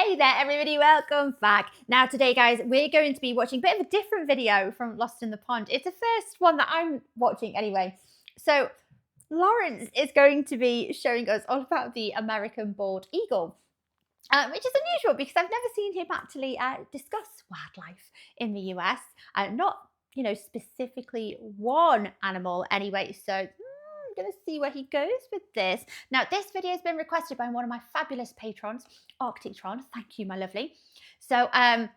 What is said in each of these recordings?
Hey there everybody, welcome back. Now today guys, we're going to be watching a bit of a different video from Lost in the Pond. It's the first one that I'm watching anyway. So Lawrence is going to be showing us all about the American bald eagle, which is unusual because I've never seen him actually discuss wildlife in the US. Not, specifically one animal anyway. So I'm going to see where he goes with this. Now, this video has been requested by one of my fabulous patrons, Arctictron. Thank you, my lovely. So I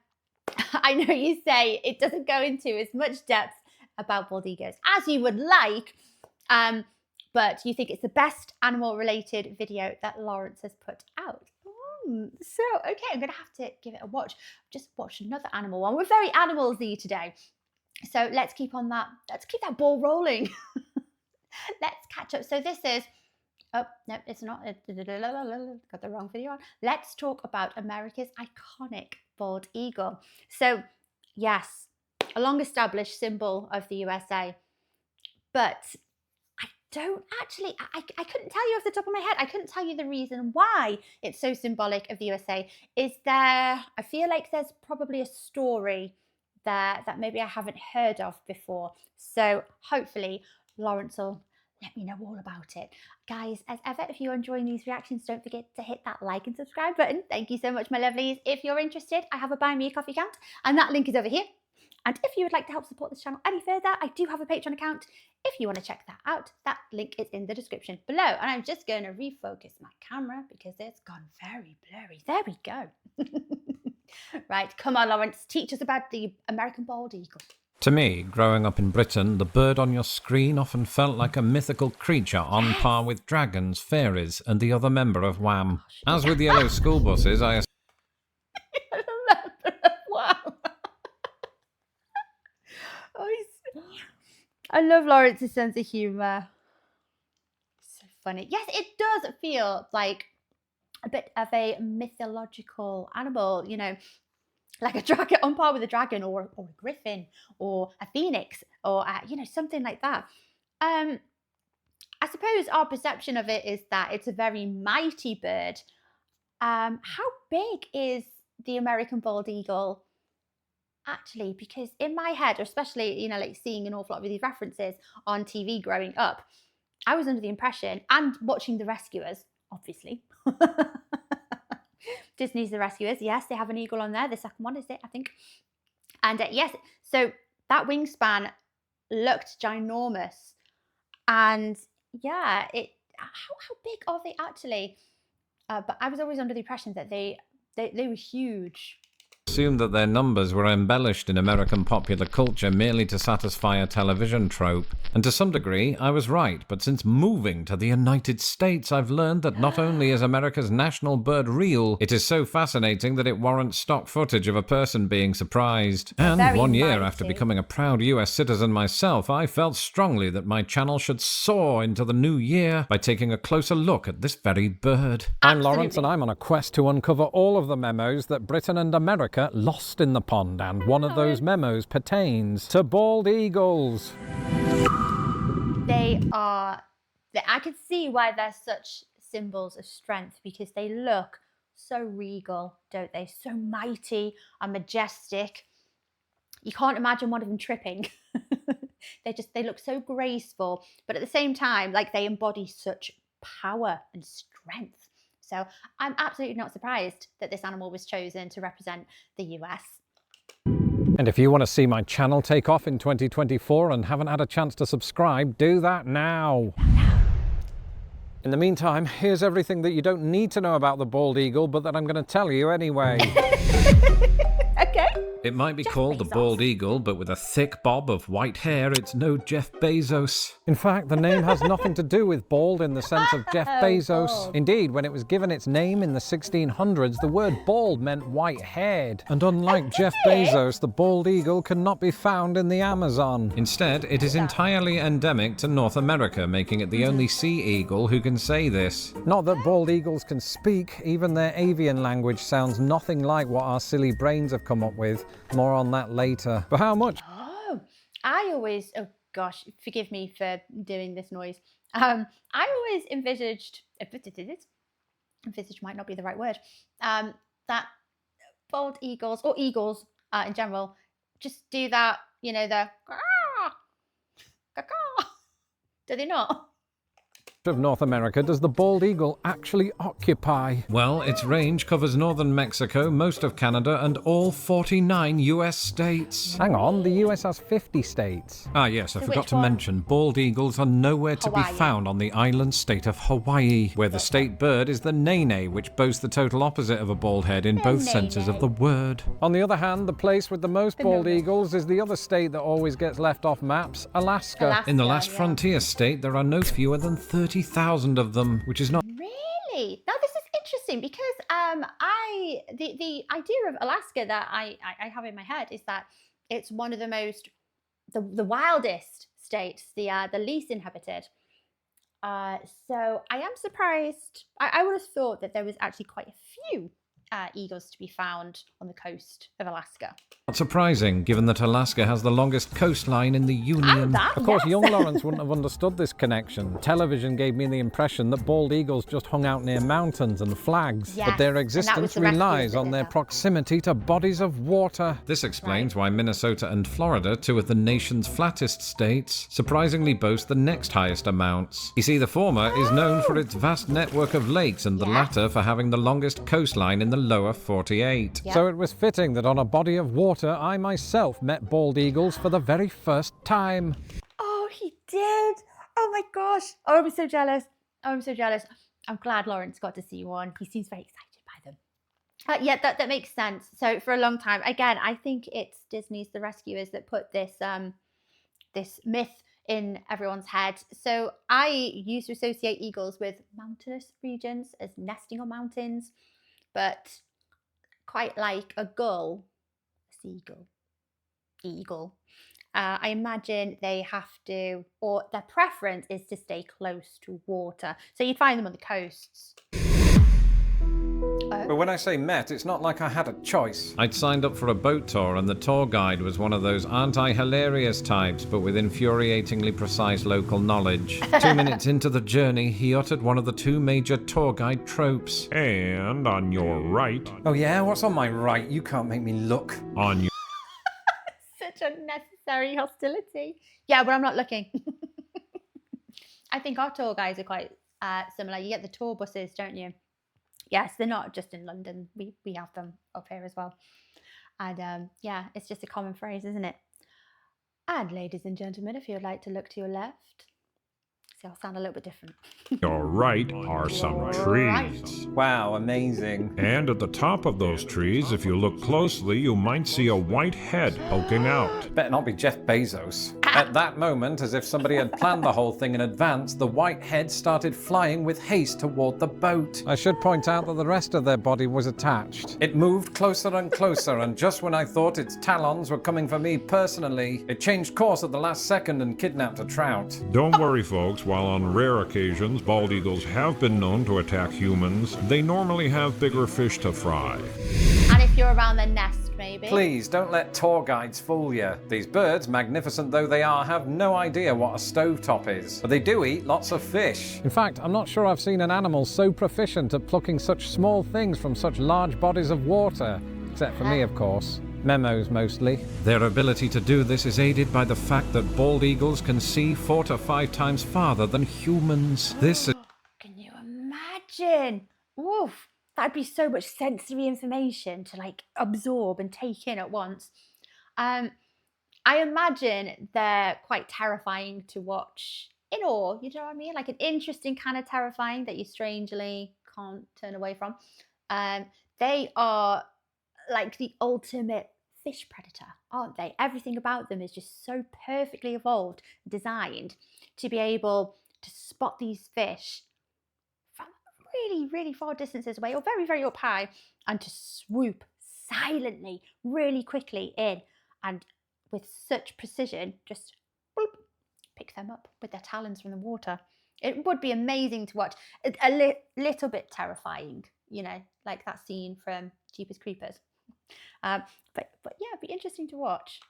know you say it doesn't go into as much depth about bald eagles as you would like, but you think it's the best animal-related video that Lawrence has put out. So, okay, I'm going to have to give it a watch. I've just watched another animal one. We're very animal-y today. So let's keep that ball rolling. Let's catch up. So this is, oh, no, it's not. Got the wrong video on. Let's talk about America's iconic bald eagle. So, yes, a long-established symbol of the USA. But I don't actually, I couldn't tell you off the top of my head. I couldn't tell you the reason why it's so symbolic of the USA. I feel like there's probably a story there that maybe I haven't heard of before. So hopefully Lawrence will let me know all about it. Guys, as ever, if you're enjoying these reactions, don't forget to hit that like and subscribe button. Thank you so much, my lovelies. If you're interested, I have a Buy Me a Coffee account, and that link is over here. And if you would like to help support this channel any further, I do have a Patreon account. If you want to check that out, that link is in the description below. And I'm just going to refocus my camera because it's gone very blurry. There we go. Right, come on, Lawrence, teach us about the American bald eagle. To me, growing up in Britain, the bird on your screen often felt like a mythical creature on par with dragons, fairies, and the other member of Wham. As with yellow school buses, I I love Lawrence's sense of humour. So funny. Yes, it does feel like a bit of a mythological animal, like a dragon, on par with a dragon or a griffin or a phoenix or, something like that. I suppose our perception of it is that it's a very mighty bird. How big is the American bald eagle? Actually, because in my head, especially, like seeing an awful lot of these references on TV growing up, I was under the impression, and watching The Rescuers, obviously. Disney's The Rescuers, yes, they have an eagle on there. The second one is it, I think. And yes, so that wingspan looked ginormous. And yeah, how big are they actually? But I was always under the impression that they were huge. assumed that their numbers were embellished in American popular culture merely to satisfy a television trope. And to some degree, I was right, but since moving to the United States, I've learned that not only is America's national bird real, it is so fascinating that it warrants stock footage of a person being surprised. And 1 year after becoming a proud US citizen myself, I felt strongly that my channel should soar into the new year by taking a closer look at this very bird. I'm Lawrence, and I'm on a quest to uncover all of the memos that Britain and America lost in the pond, and one of those memos pertains to bald eagles. I can see why they're such symbols of strength, because they look so regal, don't they? So mighty and majestic. You can't imagine one of them tripping. They look so graceful, but at the same time, like, they embody such power and strength. So I'm absolutely not surprised that this animal was chosen to represent the US. And if you want to see my channel take off in 2024 and haven't had a chance to subscribe, do that now. In the meantime, here's everything that you don't need to know about the bald eagle, but that I'm going to tell you anyway. Okay. It might be called the bald eagle, but with a thick bob of white hair, it's no Jeff Bezos. In fact, the name has nothing to do with bald in the sense of Jeff Bezos. Bald. Indeed, when it was given its name in the 1600s, the word bald meant white-haired. And unlike Jeff Bezos, the bald eagle cannot be found in the Amazon. Instead, it is entirely endemic to North America, making it the only sea eagle who can say this. Not that bald eagles can speak, even their avian language sounds nothing like what our silly brains have come up with. More on that later. But how much? Oh, oh gosh, forgive me for doing this noise. I always envisaged might not be the right word. that bald eagles, or eagles in general, just do that, you know, the do they not? Of North America does the bald eagle actually occupy? Well, its range covers northern Mexico, most of Canada, and all 49 US states. Hang on, the US has 50 states. Ah, yes, I So forgot which to one? mention, bald eagles are nowhere to be Hawaii. found on the island state of Hawaii, where the state bird is the nene, which boasts the total opposite of a bald head in both senses of the word. On the other hand, the place with the most The bald nose. eagles is the other state that always gets left off maps, Alaska. In the last yeah. frontier state, there are no fewer than 30,000 of them, which is not Really? Now this is interesting because the idea of Alaska that I have in my head is that it's one of the most the wildest states, the least inhabited. So I am surprised. I would have thought that there was actually quite a few eagles to be found on the coast of Alaska. surprising, given that Alaska has the longest coastline in the Union. Of course, young Lawrence wouldn't have understood this connection. Television gave me the impression that bald eagles just hung out near mountains and flags, but their existence relies on their proximity to bodies of water. This explains why Minnesota and Florida, two of the nation's flattest states, surprisingly boast the next highest amounts. You see, the former is known for its vast network of lakes, and the latter for having the longest coastline in the lower 48. So it was fitting that on a body of water, I myself met bald eagles for the very first time. Oh, he did. Oh my gosh. Oh, I'm so jealous. Oh, I'm so jealous. I'm glad Lawrence got to see one. He seems very excited by them. Yeah, that makes sense. So for a long time, again, I think it's Disney's The Rescuers that put this this myth in everyone's head. So I used to associate eagles with mountainous regions, as nesting on mountains, but quite like a gull, seagull, eagle. I imagine they have to, or their preference is to stay close to water. So you'd find them on the coasts. But when I say met, it's not like I had a choice. I'd signed up for a boat tour, and the tour guide was one of those aren't I hilarious types, but with infuriatingly precise local knowledge. 2 minutes into the journey, he uttered one of the two major tour guide tropes. And on your right, Oh yeah? What's on my right? You can't make me look. on your Such unnecessary hostility. Yeah, but I'm not looking. I think our tour guides are quite similar. You get the tour buses, don't you? Yes, they're not just in London. We have them up here as well. And yeah, it's just a common phrase, isn't it? And ladies and gentlemen, if you'd like to look to your left, see, I'll sound a little bit different. your right are some trees. Wow, amazing. And at the top of those trees, if you look closely, you might see a white head poking out. Better not be Jeff Bezos. At that moment, as if somebody had planned the whole thing in advance, the white head started flying with haste toward the boat. I should point out that the rest of their body was attached. It moved closer and closer, and just when I thought its talons were coming for me personally, it changed course at the last second and kidnapped a trout. Don't worry, folks. While on rare occasions bald eagles have been known to attack humans, they normally have bigger fish to fry. And if you're around their nest, maybe. Please, don't let tour guides fool you. These birds, magnificent though they are, have no idea what a stovetop is. But they do eat lots of fish. In fact, I'm not sure I've seen an animal so proficient at plucking such small things from such large bodies of water. Except for me, of course. Memos, mostly. Their ability to do this is aided by the fact that bald eagles can see 4 to 5 times farther than humans. This is Can you imagine? Oof, that'd be so much sensory information to like absorb and take in at once. I imagine they're quite terrifying to watch in awe, you know what I mean? Like an interesting kind of terrifying that you strangely can't turn away from. They are like the ultimate fish predator, aren't they? Everything about them is just so perfectly evolved, designed to be able to spot these fish from really, really far distances away or very, very up high, and to swoop silently, really quickly in, and with such precision, just boop, pick them up with their talons from the water. It would be amazing to watch. A little bit terrifying, you know, like that scene from Jeepers Creepers. But yeah, it'd be interesting to watch.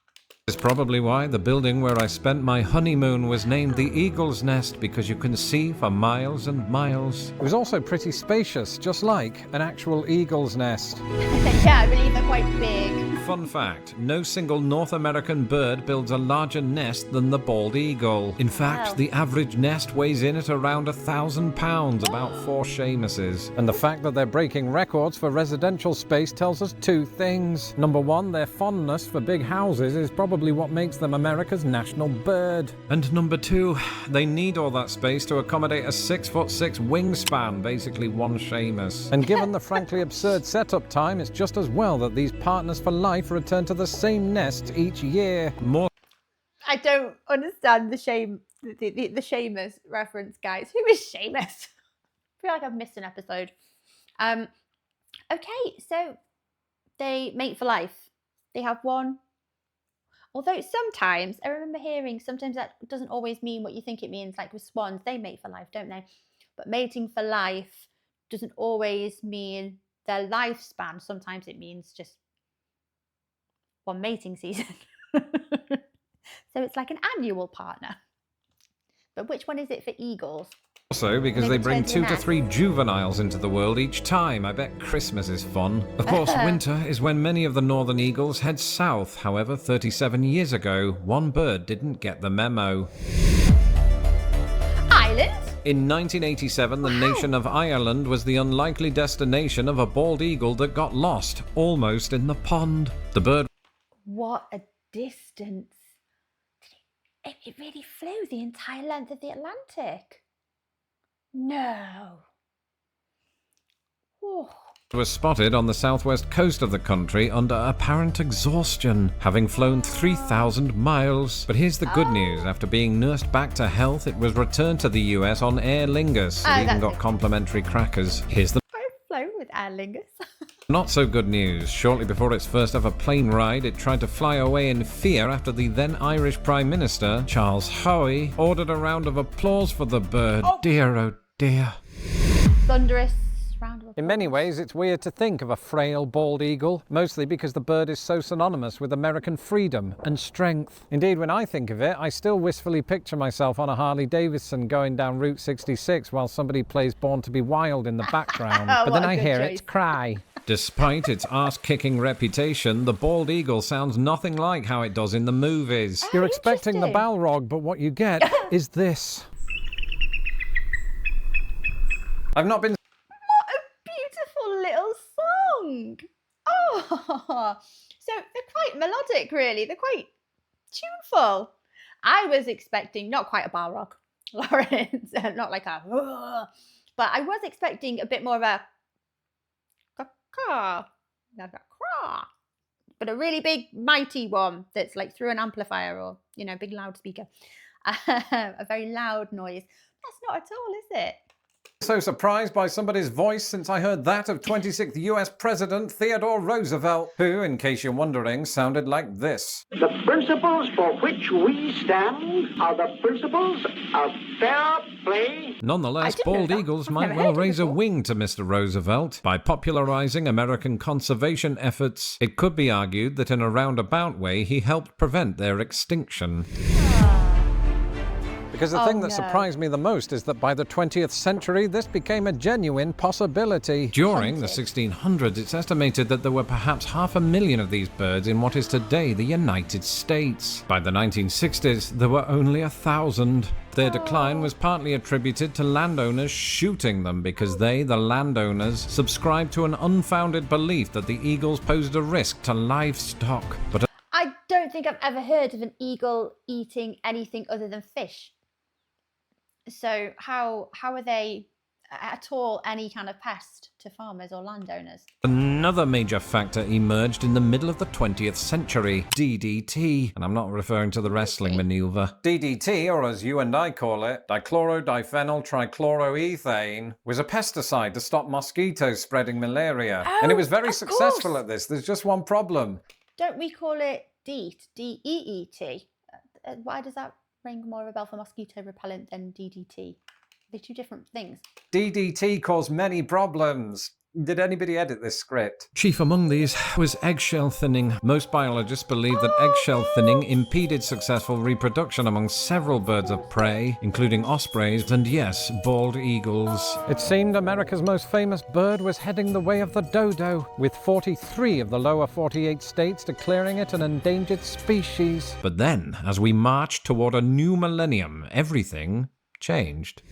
Is probably why the building where I spent my honeymoon was named the Eagle's Nest, because you can see for miles and miles. It was also pretty spacious, just like an actual eagle's nest. Yeah, I believe they're quite big. Fun fact, no single North American bird builds a larger nest than the bald eagle. In fact, Wow. the average nest weighs in at around 1,000 pounds, about 4 Seamuses. And the fact that they're breaking records for residential space tells us 2 things. Number 1, their fondness for big houses is probably what makes them America's national bird. And number 2, they need all that space to accommodate a 6'6" wingspan, basically 1 Seamus. And given the frankly absurd setup time, it's just as well that these partners for life return to the same nest each year. More I don't understand the Seamus reference, guys. Who is Seamus? I feel like I've missed an episode. Okay, so they mate for life. They have one. Although sometimes, I remember hearing, sometimes that doesn't always mean what you think it means. Like with swans, they mate for life, don't they? But mating for life doesn't always mean their lifespan. Sometimes it means just one mating season. So it's like an annual partner. But which one is it for eagles? Also, because they bring 2 to 3 juveniles into the world each time. I bet Christmas is fun. Of course, winter is when many of the northern eagles head south. However, 37 years ago, one bird didn't get the memo. Ireland? In 1987, the nation of Ireland was the unlikely destination of a bald eagle that got lost, almost in the pond. The bird What a distance. It really flew the entire length of the Atlantic. No. Oh. was spotted on the southwest coast of the country under apparent exhaustion, having flown 3,000 miles. But here's the good news. After being nursed back to health, it was returned to the US on Aer Lingus. It even got complimentary crackers. Here's the I've flown with Aer Lingus. not so good news. Shortly before its first ever plane ride, it tried to fly away in fear after the then Irish Prime Minister, Charles Haughey, ordered a round of applause for the bird. Dear, oh dear. Thunderous round of applause. In many ways, it's weird to think of a frail bald eagle, mostly because the bird is so synonymous with American freedom and strength. Indeed, when I think of it, I still wistfully picture myself on a Harley Davidson going down Route 66 while somebody plays Born to be Wild in the background. But then I hear it cry. Despite its ass-kicking reputation, the bald eagle sounds nothing like how it does in the movies. You're expecting the Balrog, but what you get is this. I've not been... What a beautiful little song. Oh, so they're quite melodic, really. They're quite tuneful. I was expecting, not quite a Balrog, Lawrence, not like a, but I was expecting a bit more of a caw, but a really big, mighty one that's like through an amplifier or, you know, big loudspeaker. A very loud noise. That's not at all, is it? So surprised by somebody's voice since I heard that of 26th US President Theodore Roosevelt, who, in case you're wondering, sounded like this. The principles for which we stand are the principles of fair play. Nonetheless, didn't know bald that. eagles I've might never well heard it raise a before. wing to Mr. Roosevelt. By popularizing American conservation efforts, it could be argued that in a roundabout way he helped prevent their extinction. Because the thing that surprised me the most is that by the 20th century, this became a genuine possibility. During the 1600s, it's estimated that there were perhaps 500,000 of these birds in what is today the United States. By the 1960s, there were only 1,000. Their decline was partly attributed to landowners shooting them because they, the landowners, subscribed to an unfounded belief that the eagles posed a risk to livestock. But I don't think I've ever heard of an eagle eating anything other than fish. So how are they at all any kind of pest to farmers or landowners? another major factor emerged in the middle of the 20th century, DDT. And I'm not referring to the wrestling maneuver. DDT, or as you and I call it, dichlorodiphenyl trichloroethane, was a pesticide to stop mosquitoes spreading malaria. And it was very successful at this. There's just one problem. Don't we call it DEET, D-E-E-T? Why does that ring more of a bell for mosquito repellent than DDT? They're two different things. DDT caused many problems. Did anybody edit this script? Chief among these was eggshell thinning. Most biologists believe that eggshell thinning impeded successful reproduction among several birds of prey, including ospreys and, yes, bald eagles. It seemed America's most famous bird was heading the way of the dodo, with 43 of the lower 48 states declaring it an endangered species. But then, as we marched toward a new millennium, everything changed.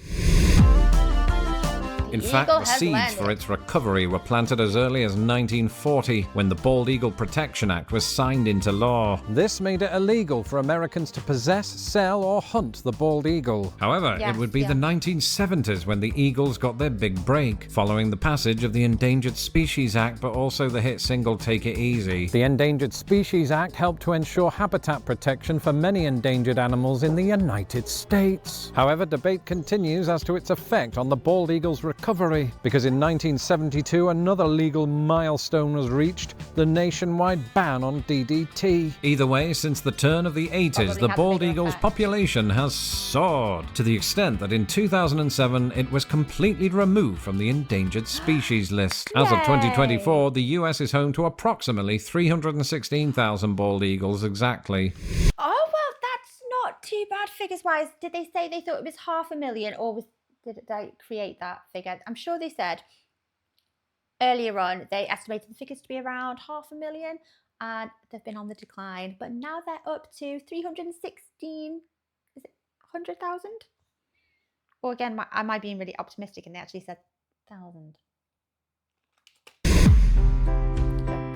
In fact, the seeds for its recovery were planted as early as 1940, when the Bald Eagle Protection Act was signed into law. This made it illegal for Americans to possess, sell, or hunt the bald eagle. However, it would be the 1970s when the eagles got their big break, following the passage of the Endangered Species Act, but also the hit single Take It Easy. The Endangered Species Act helped to ensure habitat protection for many endangered animals in the United States. However, debate continues as to its effect on the bald eagle's recovery, because in 1972 another legal milestone was reached, the nationwide ban on DDT. Either way, since the turn of the 80s, the bald eagle's population has soared, to the extent that in 2007 it was completely removed from the endangered species list. As of 2024, the US is home to approximately 316,000 bald eagles exactly. Oh, well, that's not too bad figures-wise. Did they say they thought it was 500,000, or did they create that figure? I'm sure they said earlier on they estimated the figures to be around 500,000, and they've been on the decline. But now they're up to 316, is it 100,000? Or again, am I being really optimistic and they actually said 1,000?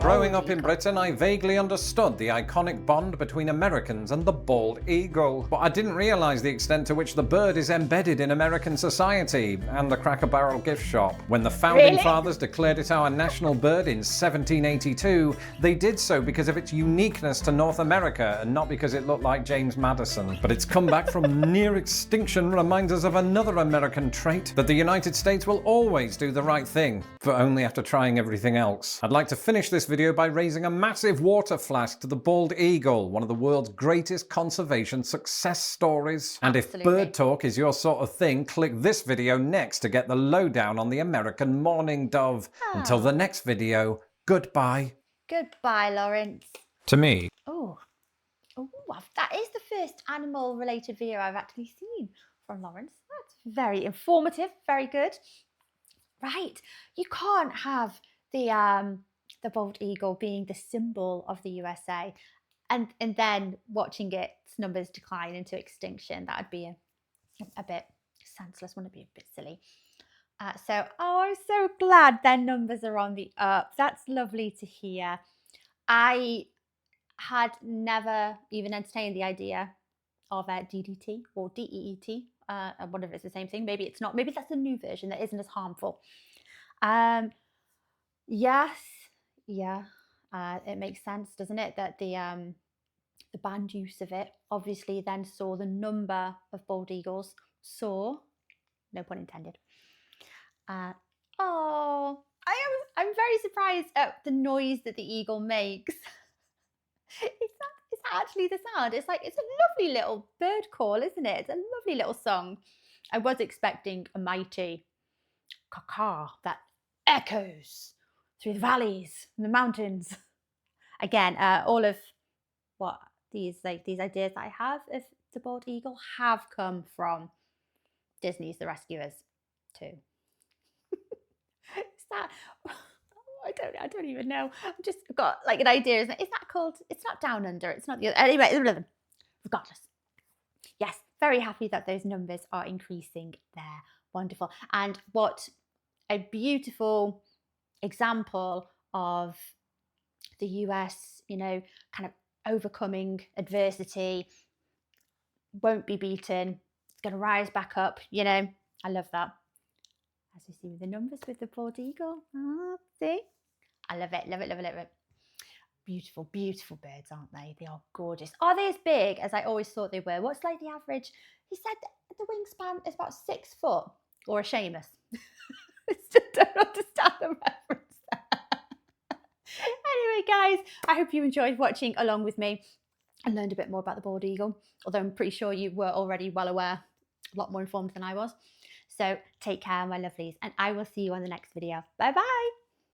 Growing up in Britain, I vaguely understood the iconic bond between Americans and the bald eagle, but I didn't realise the extent to which the bird is embedded in American society and the Cracker Barrel gift shop. When the founding fathers declared it our national bird in 1782, they did so because of its uniqueness to North America and not because it looked like James Madison. But its comeback from near extinction reminds us of another American trait, that the United States will always do the right thing, but only after trying everything else. I'd like to finish this video by raising a massive water flask to the bald eagle, one of the world's greatest conservation success stories. And if bird talk is your sort of thing, click this video next to get the lowdown on the American mourning dove. Until the next video, goodbye. Goodbye, Lawrence. To me. Oh, that is the first animal-related video I've actually seen from Lawrence. That's very informative, very good. Right, you can't have the bald eagle being the symbol of the USA and then watching its numbers decline into extinction. That would be a bit senseless, wouldn't it be? A bit silly. I'm so glad their numbers are on the up. That's lovely to hear. I had never even entertained the idea of DDT or DEET. I wonder if it's the same thing. Maybe it's not. Maybe that's a new version that isn't as harmful. Yes. Yeah, it makes sense, doesn't it, that the banned use of it obviously then saw the number of bald eagles soar, no pun intended. I'm very surprised at the noise that the eagle makes. It's actually the sound. It's a lovely little bird call, isn't it? It's a lovely little song. I was expecting a mighty caw that echoes through the valleys and the mountains. Again, all of what these ideas that I have of the bald eagle have come from Disney's The Rescuers too. Is that? I don't even know. I've just got like an idea. Is that called? It's not Down Under. It's not the other. Anyway, regardless. Yes, very happy that those numbers are increasing there. Wonderful. And what a beautiful example of the US, kind of overcoming adversity, won't be beaten. It's going to rise back up, I love that. As you see with the numbers with the bald eagle. See? I love it, love it, love it, love it. Beautiful, beautiful birds, aren't they? They are gorgeous. Are they as big as I always thought they were? What's like the average? He said the wingspan is about 6 foot, or a Seamus. I just don't understand the reference there. Anyway, guys, I hope you enjoyed watching along with me and learned a bit more about the bald eagle, although I'm pretty sure you were already well aware, a lot more informed than I was. So take care, my lovelies, and I will see you on the next video. Bye-bye.